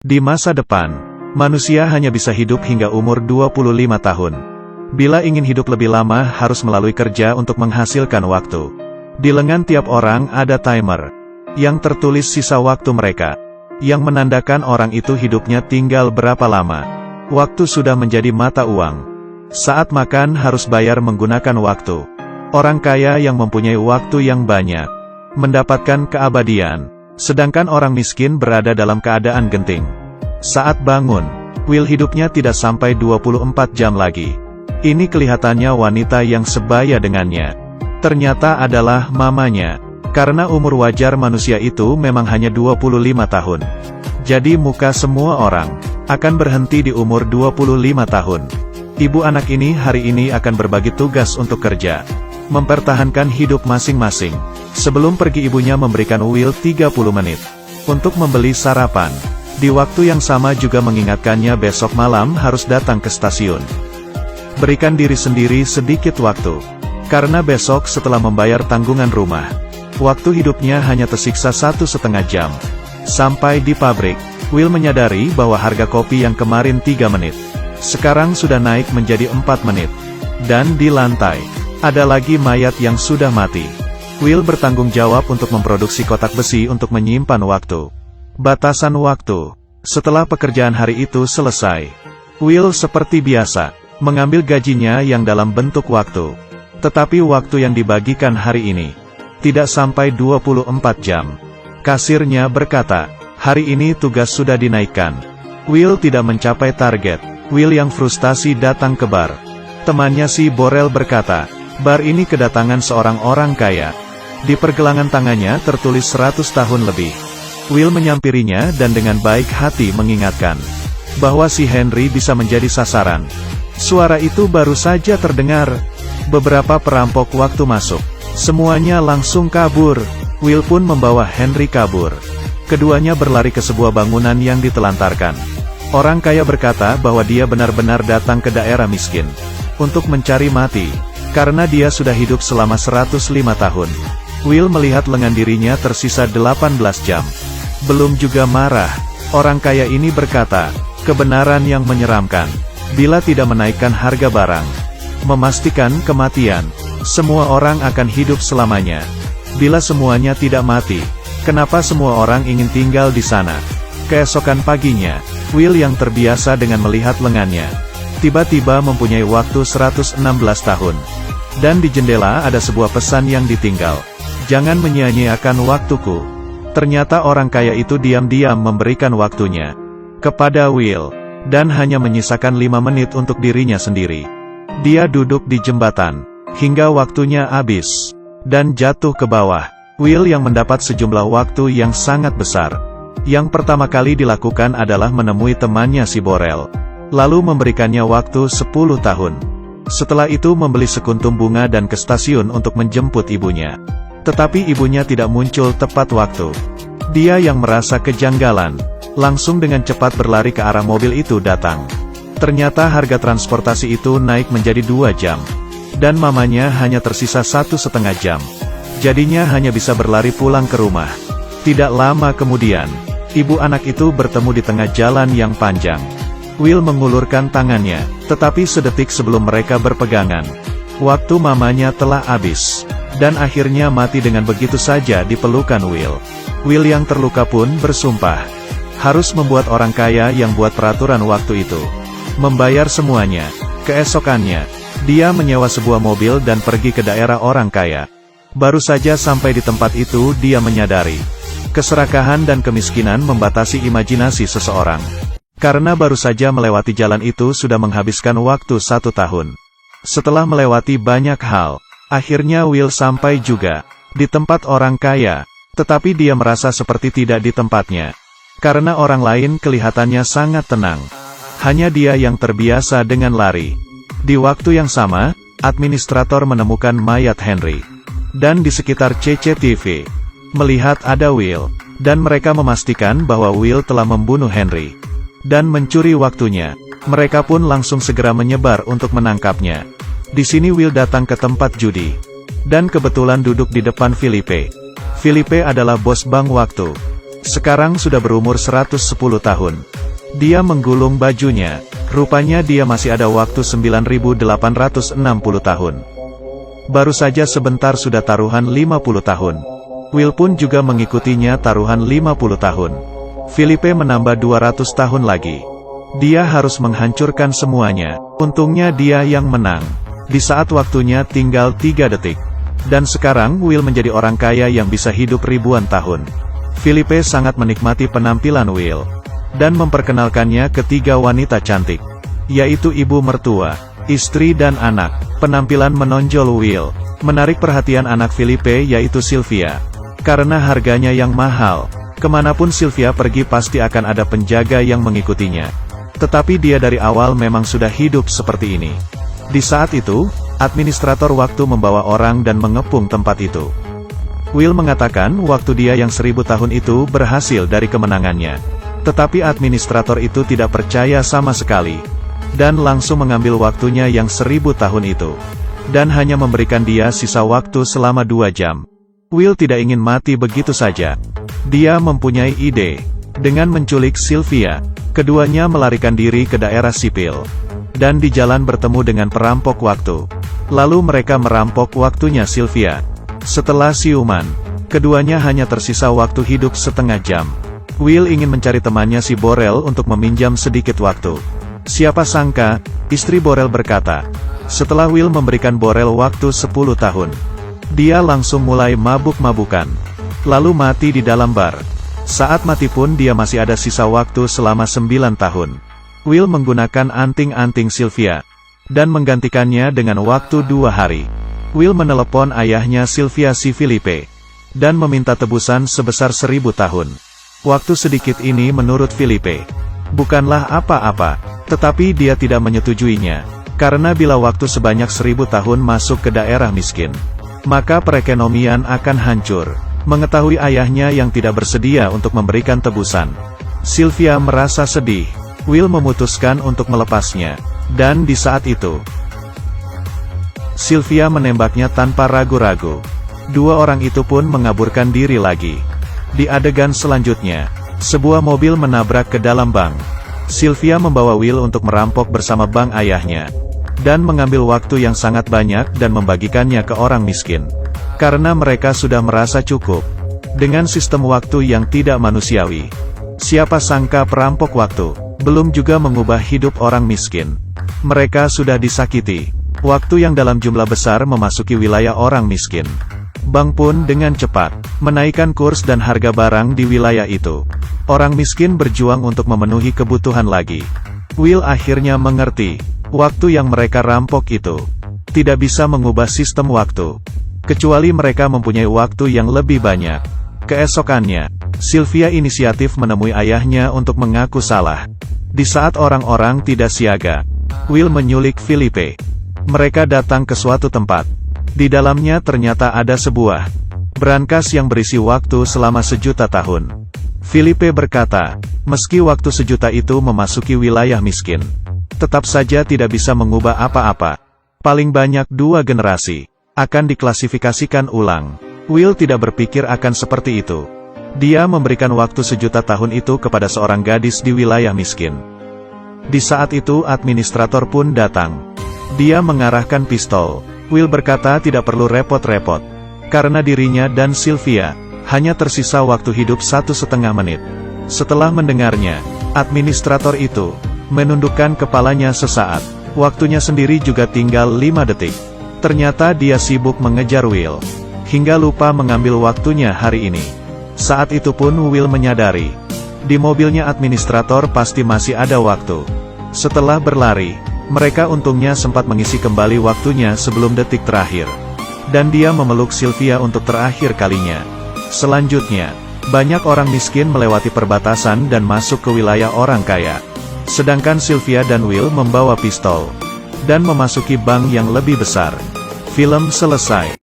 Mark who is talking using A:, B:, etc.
A: Di masa depan, manusia hanya bisa hidup hingga umur 25 tahun. Bila ingin hidup lebih lama harus melalui kerja untuk menghasilkan waktu. Di lengan tiap orang ada timer, yang tertulis sisa waktu mereka, yang menandakan orang itu hidupnya tinggal berapa lama. Waktu sudah menjadi mata uang. Saat makan harus bayar menggunakan waktu. Orang kaya yang mempunyai waktu yang banyak, mendapatkan keabadian. Sedangkan orang miskin berada dalam keadaan genting. Saat bangun, Will hidupnya tidak sampai 24 jam lagi. Ini kelihatannya wanita yang sebaya dengannya. Ternyata adalah mamanya. Karena umur wajar manusia itu memang hanya 25 tahun. Jadi muka semua orang akan berhenti di umur 25 tahun. Ibu anak ini hari ini akan berbagi tugas untuk kerja, mempertahankan hidup masing-masing. Sebelum pergi ibunya memberikan Will 30 menit untuk membeli sarapan. Di waktu yang sama juga mengingatkannya besok malam harus datang ke stasiun. Berikan diri sendiri sedikit waktu. Karena besok setelah membayar tanggungan rumah, waktu hidupnya hanya tersiksa 1,5 jam. Sampai di pabrik, Will menyadari bahwa harga kopi yang kemarin 3 menit, sekarang sudah naik menjadi 4 menit. Dan di lantai, ada lagi mayat yang sudah mati. Will bertanggung jawab untuk memproduksi kotak besi untuk menyimpan waktu. Batasan waktu. Setelah pekerjaan hari itu selesai, Will seperti biasa, mengambil gajinya yang dalam bentuk waktu. Tetapi waktu yang dibagikan hari ini, tidak sampai 24 jam. Kasirnya berkata, hari ini tugas sudah dinaikkan. Will tidak mencapai target. Will yang frustasi datang ke bar. Temannya si Borel berkata, bar ini kedatangan seorang orang kaya. Di pergelangan tangannya tertulis 100 tahun lebih. Will menyampirinya dan dengan baik hati mengingatkan bahwa si Henry bisa menjadi sasaran. Suara itu baru saja terdengar. Beberapa perampok waktu masuk. Semuanya langsung kabur. Will pun membawa Henry kabur. Keduanya berlari ke sebuah bangunan yang ditelantarkan. Orang kaya berkata bahwa dia benar-benar datang ke daerah miskin untuk mencari mati, karena dia sudah hidup selama 105 tahun. Will melihat lengan dirinya tersisa 18 jam. Belum juga marah, orang kaya ini berkata, kebenaran yang menyeramkan. Bila tidak menaikkan harga barang, memastikan kematian, semua orang akan hidup selamanya. Bila semuanya tidak mati, kenapa semua orang ingin tinggal di sana? Keesokan paginya, Will yang terbiasa dengan melihat lengannya, tiba-tiba mempunyai waktu 116 tahun. Dan di jendela ada sebuah pesan yang ditinggal. Jangan menyia-nyiakan waktuku. Ternyata orang kaya itu diam-diam memberikan waktunya kepada Will, dan hanya menyisakan 5 menit untuk dirinya sendiri. Dia duduk di jembatan, hingga waktunya habis, dan jatuh ke bawah. Will yang mendapat sejumlah waktu yang sangat besar. Yang pertama kali dilakukan adalah menemui temannya si Borel, lalu memberikannya waktu 10 tahun. Setelah itu membeli sekuntum bunga dan ke stasiun untuk menjemput ibunya. Tetapi ibunya tidak muncul tepat waktu. Dia yang merasa kejanggalan, langsung dengan cepat berlari ke arah mobil itu datang. Ternyata harga transportasi itu naik menjadi 2 jam. Dan mamanya hanya tersisa 1,5 jam. Jadinya hanya bisa berlari pulang ke rumah. Tidak lama kemudian, ibu anak itu bertemu di tengah jalan yang panjang. Will mengulurkan tangannya, tetapi sedetik sebelum mereka berpegangan, waktu mamanya telah habis. Dan akhirnya mati dengan begitu saja di pelukan Will. Will yang terluka pun bersumpah, harus membuat orang kaya yang buat peraturan waktu itu membayar semuanya. Keesokannya, dia menyewa sebuah mobil dan pergi ke daerah orang kaya. Baru saja sampai di tempat itu dia menyadari, keserakahan dan kemiskinan membatasi imajinasi seseorang. Karena baru saja melewati jalan itu sudah menghabiskan waktu 1 tahun. Setelah melewati banyak hal, akhirnya Will sampai juga di tempat orang kaya, tetapi dia merasa seperti tidak di tempatnya. Karena orang lain kelihatannya sangat tenang. Hanya dia yang terbiasa dengan lari. Di waktu yang sama, administrator menemukan mayat Henry. Dan di sekitar CCTV, melihat ada Will, dan mereka memastikan bahwa Will telah membunuh Henry. Dan mencuri waktunya, mereka pun langsung segera menyebar untuk menangkapnya. Di sini Will datang ke tempat judi, dan kebetulan duduk di depan Filipe. Filipe adalah bos bank waktu. Sekarang sudah berumur 110 tahun. Dia menggulung bajunya. Rupanya dia masih ada waktu 9.860 tahun. Baru saja sebentar sudah taruhan 50 tahun. Will pun juga mengikutinya taruhan 50 tahun. Felipe menambah 200 tahun lagi. Dia harus menghancurkan semuanya. Untungnya dia yang menang. Di saat waktunya tinggal 3 detik. Dan sekarang Will menjadi orang kaya yang bisa hidup ribuan tahun. Felipe sangat menikmati penampilan Will. Dan memperkenalkannya ke 3 wanita cantik. Yaitu ibu mertua, istri dan anak. Penampilan menonjol Will menarik perhatian anak Felipe yaitu Sylvia. Karena harganya yang mahal, kemanapun Sylvia pergi pasti akan ada penjaga yang mengikutinya. Tetapi dia dari awal memang sudah hidup seperti ini. Di saat itu, administrator waktu membawa orang dan mengepung tempat itu. Will mengatakan waktu dia yang 1000 tahun itu berhasil dari kemenangannya. Tetapi administrator itu tidak percaya sama sekali. Dan langsung mengambil waktunya yang 1000 tahun itu. Dan hanya memberikan dia sisa waktu selama 2 jam. Will tidak ingin mati begitu saja. Dia mempunyai ide. Dengan menculik Sylvia, keduanya melarikan diri ke daerah sipil. Dan di jalan bertemu dengan perampok waktu. Lalu mereka merampok waktunya Sylvia. Setelah siuman, keduanya hanya tersisa waktu hidup setengah jam. Will ingin mencari temannya si Borel untuk meminjam sedikit waktu. Siapa sangka, istri Borel berkata. Setelah Will memberikan Borel waktu 10 tahun. Dia langsung mulai mabuk-mabukan. Lalu mati di dalam bar. Saat mati pun dia masih ada sisa waktu selama 9 tahun. Will menggunakan anting-anting Sylvia. Dan menggantikannya dengan waktu 2 hari. Will menelepon ayahnya Sylvia si Felipe. Dan meminta tebusan sebesar 1000 tahun. Waktu sedikit ini menurut Felipe. Bukanlah apa-apa. Tetapi dia tidak menyetujuinya. Karena bila waktu sebanyak 1000 tahun masuk ke daerah miskin, maka perekonomian akan hancur. Mengetahui ayahnya yang tidak bersedia untuk memberikan tebusan, Sylvia merasa sedih. Will memutuskan untuk melepasnya. Dan di saat itu, Sylvia menembaknya tanpa ragu-ragu. 2 orang itu pun mengaburkan diri lagi. Di adegan selanjutnya, sebuah mobil menabrak ke dalam bank. Sylvia membawa Will untuk merampok bersama bank ayahnya. Dan mengambil waktu yang sangat banyak dan membagikannya ke orang miskin. Karena mereka sudah merasa cukup dengan sistem waktu yang tidak manusiawi. Siapa sangka perampok waktu belum juga mengubah hidup orang miskin. Mereka sudah disakiti. Waktu yang dalam jumlah besar memasuki wilayah orang miskin. Bank pun dengan cepat menaikkan kurs dan harga barang di wilayah itu. Orang miskin berjuang untuk memenuhi kebutuhan lagi. Will akhirnya mengerti, waktu yang mereka rampok itu tidak bisa mengubah sistem waktu. Kecuali mereka mempunyai waktu yang lebih banyak. Keesokannya, Sylvia inisiatif menemui ayahnya untuk mengaku salah. Di saat orang-orang tidak siaga, Will menyulik Felipe. Mereka datang ke suatu tempat. Di dalamnya ternyata ada sebuah brankas yang berisi waktu selama 1.000.000 tahun. Felipe berkata, meski waktu 1.000.000 itu memasuki wilayah miskin, tetap saja tidak bisa mengubah apa-apa. Paling banyak 2 generasi akan diklasifikasikan ulang. Will tidak berpikir akan seperti itu. Dia memberikan waktu 1.000.000 tahun itu kepada seorang gadis di wilayah miskin. Di saat itu administrator pun datang. Dia mengarahkan pistol. Will berkata tidak perlu repot-repot. Karena dirinya dan Sylvia hanya tersisa waktu hidup 1,5 menit. Setelah mendengarnya, administrator itu menundukkan kepalanya sesaat. Waktunya sendiri juga tinggal 5 detik. Ternyata dia sibuk mengejar Will, hingga lupa mengambil waktunya hari ini. Saat itu pun Will menyadari, di mobilnya administrator pasti masih ada waktu. Setelah berlari, mereka untungnya sempat mengisi kembali waktunya sebelum detik terakhir. Dan dia memeluk Sylvia untuk terakhir kalinya. Selanjutnya, banyak orang miskin melewati perbatasan dan masuk ke wilayah orang kaya. Sedangkan Sylvia dan Will membawa pistol dan memasuki bank yang lebih besar. Film selesai.